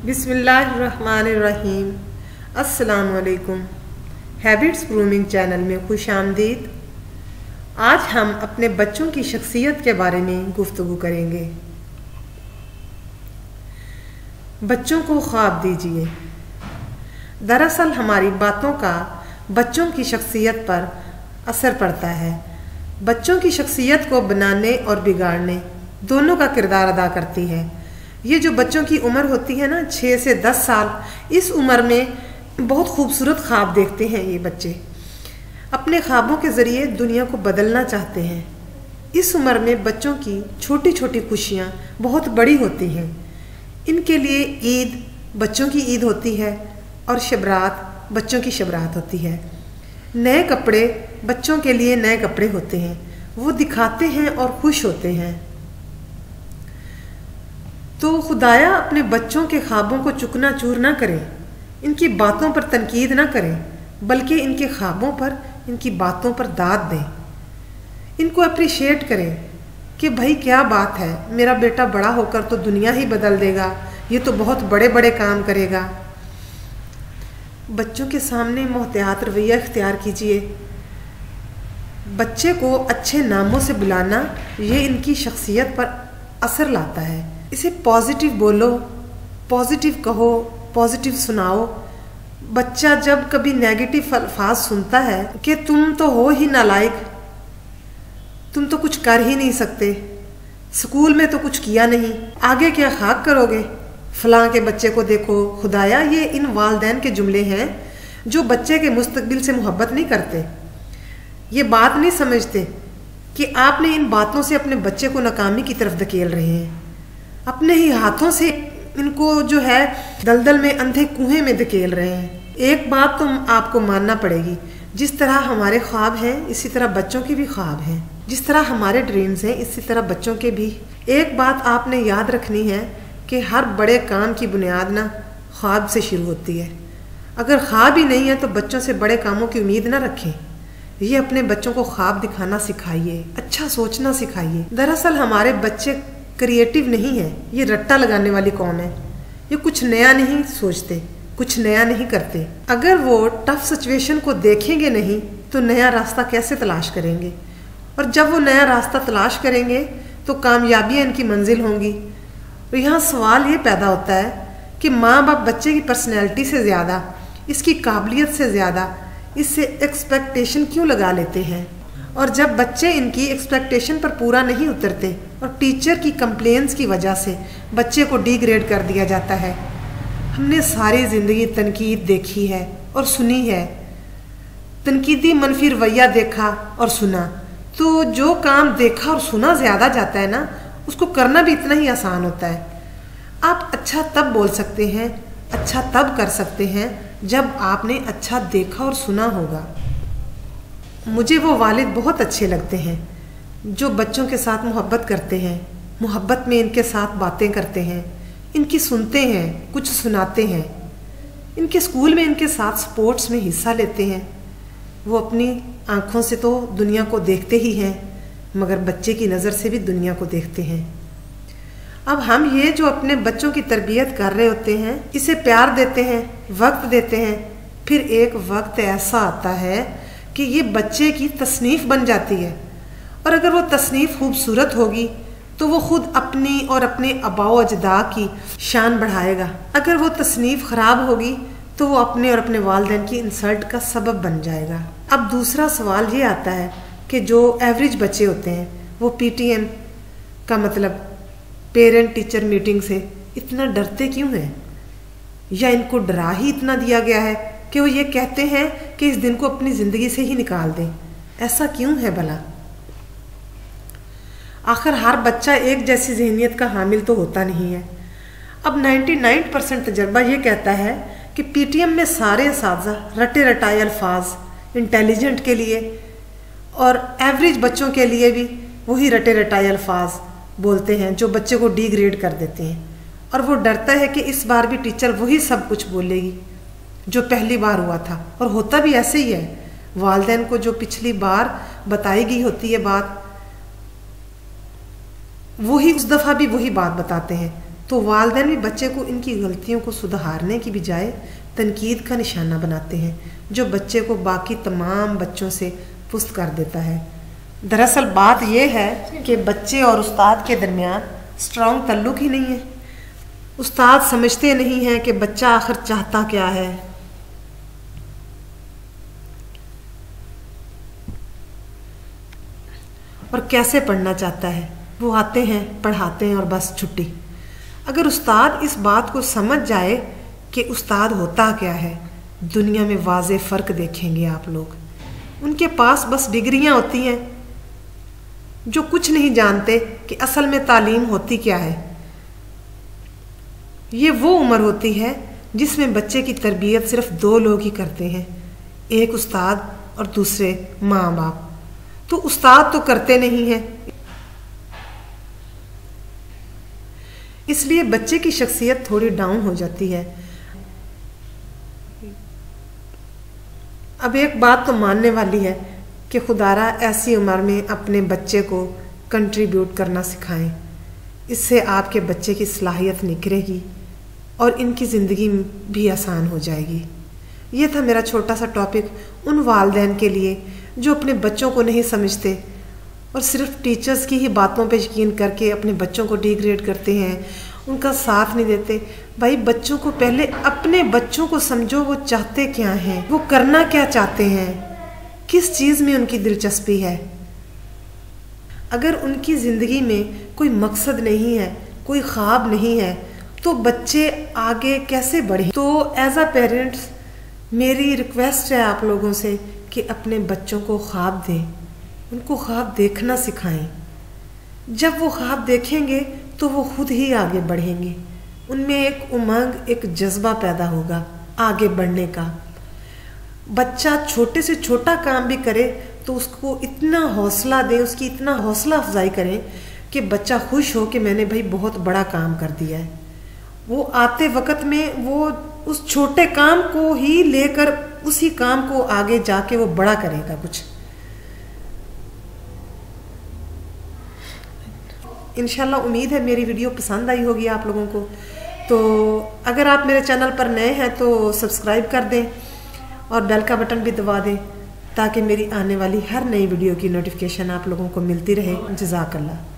बिस्मिल्लाहिर्रहमानिर्रहीम। अस्सलाम वालेकुम। हैबिट्स ग्रूमिंग चैनल में खुश आमदीद। आज हम अपने बच्चों की शख्सियत के बारे में गुफ्तगू करेंगे। बच्चों को ख्वाब दीजिए। दरअसल हमारी बातों का बच्चों की शख्सियत पर असर पड़ता है। बच्चों की शख्सियत को बनाने और बिगाड़ने दोनों का किरदार अदा करती है। ये जो बच्चों की उम्र होती है ना, 6 से 10 साल, इस उम्र में बहुत खूबसूरत ख्वाब देखते हैं ये बच्चे। अपने ख्वाबों के ज़रिए दुनिया को बदलना चाहते हैं। इस उम्र में बच्चों की छोटी छोटी खुशियाँ बहुत बड़ी होती हैं। इनके लिए ईद बच्चों की ईद होती है और शबरात बच्चों की शबरात होती है। नए कपड़े बच्चों के लिए नए कपड़े होते हैं, वो दिखाते हैं और खुश होते हैं। तो खुदाया अपने बच्चों के ख्वाबों को चुकना चूर ना करें, इनकी बातों पर तनकीद ना करें, बल्कि इनके ख्वाबों पर, इनकी बातों पर दाद दें। इनको अप्रिशिएट करें कि भाई क्या बात है, मेरा बेटा बड़ा होकर तो दुनिया ही बदल देगा, ये तो बहुत बड़े बड़े काम करेगा। बच्चों के सामने मोहतियात रवैया इख्तियार कीजिए। बच्चे को अच्छे नामों से बुलाना ये इनकी शख्सियत पर असर लाता है। इसे पॉजिटिव बोलो, पॉजिटिव कहो, पॉजिटिव सुनाओ। बच्चा जब कभी नेगेटिव अल्फाज सुनता है कि तुम तो हो ही नालायक, तुम तो कुछ कर ही नहीं सकते, स्कूल में तो कुछ किया नहीं, आगे क्या खाक करोगे, फलां के बच्चे को देखो। खुदाया ये इन वालिदैन के जुमले हैं जो बच्चे के मुस्तकबिल से मोहब्बत नहीं करते। ये बात नहीं समझते कि आपने इन बातों से अपने बच्चे को नाकामी की तरफ धकेल रहे हैं। अपने ही हाथों से इनको जो है दलदल में, अंधे कुएं में धकेल रहे हैं। एक बात तो आपको मानना पड़ेगी, जिस तरह हमारे ख्वाब हैं इसी तरह बच्चों के भी ख्वाब हैं, जिस तरह हमारे ड्रीम्स हैं इसी तरह बच्चों के भी। एक बात आपने याद रखनी है कि हर बड़े काम की बुनियाद ना ख्वाब से शुरू होती है। अगर ख्वाब ही नहीं है तो बच्चों से बड़े कामों की उम्मीद ना रखें। ये अपने बच्चों को ख्वाब दिखाना सिखाइए, अच्छा सोचना सिखाइए। दरअसल हमारे बच्चे क्रिएटिव नहीं है, ये रट्टा लगाने वाली कौम है। ये कुछ नया नहीं सोचते, कुछ नया नहीं करते। अगर वो टफ सिचुएशन को देखेंगे नहीं तो नया रास्ता कैसे तलाश करेंगे, और जब वो नया रास्ता तलाश करेंगे तो कामयाबियाँ इनकी मंजिल होंगी। तो यहाँ सवाल ये पैदा होता है कि माँ बाप बच्चे की पर्सनैलिटी से ज़्यादा, इसकी काबिलियत से ज़्यादा इससे एक्सपेक्टेशन क्यों लगा लेते हैं। और जब बच्चे इनकी एक्सपेक्टेशन पर पूरा नहीं उतरते और टीचर की कंप्लेंट्स की वजह से बच्चे को डिग्रेड कर दिया जाता है। हमने सारी ज़िंदगी तनकीद देखी है और सुनी है, तनकीदी मनफी रवैया देखा और सुना। तो जो काम देखा और सुना ज़्यादा जाता है ना, उसको करना भी इतना ही आसान होता है। आप अच्छा तब बोल सकते हैं, अच्छा तब कर सकते हैं जब आपने अच्छा देखा और सुना होगा। मुझे वो वालिद बहुत अच्छे लगते हैं जो बच्चों के साथ मोहब्बत करते हैं, मोहब्बत में इनके साथ बातें करते हैं, इनकी सुनते हैं, कुछ सुनाते हैं। इनके स्कूल में इनके साथ स्पोर्ट्स में हिस्सा लेते हैं। वो अपनी आँखों से तो दुनिया को देखते ही हैं, मगर बच्चे की नज़र से भी दुनिया को देखते हैं। अब हम ये जो अपने बच्चों की तरबियत कर रहे होते हैं, इसे प्यार देते हैं, वक्त देते हैं, फिर एक वक्त ऐसा आता है कि ये बच्चे की तसनीफ़ बन जाती है। और अगर वो तसनीफ़ खूबसूरत होगी तो वो ख़ुद अपनी और अपने आबाओ अजदा की शान बढ़ाएगा। अगर वो तसनीफ़ ख़राब होगी तो वो अपने और अपने वालिदैन की इंसल्ट का सबब बन जाएगा। अब दूसरा सवाल ये आता है कि जो एवरेज बच्चे होते हैं वो PTM का मतलब पेरेंट टीचर मीटिंग से इतना डरते क्यों हैं, या इनको डरा ही इतना दिया गया है कि वो ये कहते हैं कि इस दिन को अपनी ज़िंदगी से ही निकाल दें। ऐसा क्यों है भला? आखिर हर बच्चा एक जैसी ज़हनियत का हामिल तो होता नहीं है। अब 99% तजर्बा ये कहता है कि PTM में सारे असातिज़ा रटे रटाए अल्फाज इंटेलिजेंट के लिए और एवरेज बच्चों के लिए भी वही रटे रटाए अल्फाज बोलते हैं जो बच्चे को डिग्रेड कर देते हैं। और वो डरता है कि इस बार भी टीचर वही सब कुछ बोलेगी जो पहली बार हुआ था। और होता भी ऐसे ही है। वालिदैन को जो पिछली बार बताई गई होती है बात, वही उस दफ़ा भी वही बात बताते हैं। तो वालिदैन भी बच्चे को इनकी गलतियों को सुधारने की बजाय तनकीद का निशाना बनाते हैं, जो बच्चे को बाकी तमाम बच्चों से पुस्त कर देता है। दरअसल बात यह है कि बच्चे और उस्ताद के दरमियान स्ट्रॉन्ग ताल्लुक ही नहीं है। उस्ताद समझते नहीं हैं कि बच्चा आखिर चाहता क्या है। और कैसे पढ़ना चाहता है। वो आते हैं, पढ़ाते हैं और बस छुट्टी। अगर उस्ताद इस बात को समझ जाए कि उस्ताद होता क्या है, दुनिया में वाज़े फ़र्क देखेंगे आप लोग। उनके पास बस डिग्रियां होती हैं, जो कुछ नहीं जानते कि असल में तालीम होती क्या है। ये वो उम्र होती है जिसमें बच्चे की तरबियत सिर्फ दो लोग ही करते हैं, एक उस्ताद और दूसरे माँ बाप। तो उस्ताद तो करते नहीं हैं, इसलिए बच्चे की शख्सियत थोड़ी डाउन हो जाती है। अब एक बात तो मानने वाली है कि खुदारा ऐसी उम्र में अपने बच्चे को कंट्रीब्यूट करना सिखाएं। इससे आपके बच्चे की सलाहियत निखरेगी और इनकी ज़िंदगी भी आसान हो जाएगी। ये था मेरा छोटा सा टॉपिक उन वालिदैन के लिए जो अपने बच्चों को नहीं समझते और सिर्फ टीचर्स की ही बातों पे यकीन करके अपने बच्चों को डिग्रेड करते हैं, उनका साथ नहीं देते। भाई बच्चों को पहले अपने बच्चों को समझो, वो चाहते क्या हैं, वो करना क्या चाहते हैं, किस चीज़ में उनकी दिलचस्पी है। अगर उनकी ज़िंदगी में कोई मकसद नहीं है, कोई ख्वाब नहीं है, तो बच्चे आगे कैसे बढ़ें। तो एज अ पेरेंट्स मेरी रिक्वेस्ट है आप लोगों से कि अपने बच्चों को ख्वाब दें, उनको ख्वाब देखना सिखाएं। जब वो ख्वाब देखेंगे तो वो खुद ही आगे बढ़ेंगे, उनमें एक उमंग, एक जज्बा पैदा होगा आगे बढ़ने का। बच्चा छोटे से छोटा काम भी करे तो उसको इतना हौसला दें, उसकी इतना हौसला अफजाई करें कि बच्चा खुश हो कि मैंने भाई बहुत बड़ा काम कर दिया है। वो आते वक्त में वो उस छोटे काम को ही लेकर उसी काम को आगे जाके वो बड़ा करेगा कुछ। इंशाल्लाह उम्मीद है मेरी वीडियो पसंद आई होगी आप लोगों को। तो अगर आप मेरे चैनल पर नए हैं तो सब्सक्राइब कर दें और बेल का बटन भी दबा दें ताकि मेरी आने वाली हर नई वीडियो की नोटिफिकेशन आप लोगों को मिलती रहे। जज़ाकल्लाह।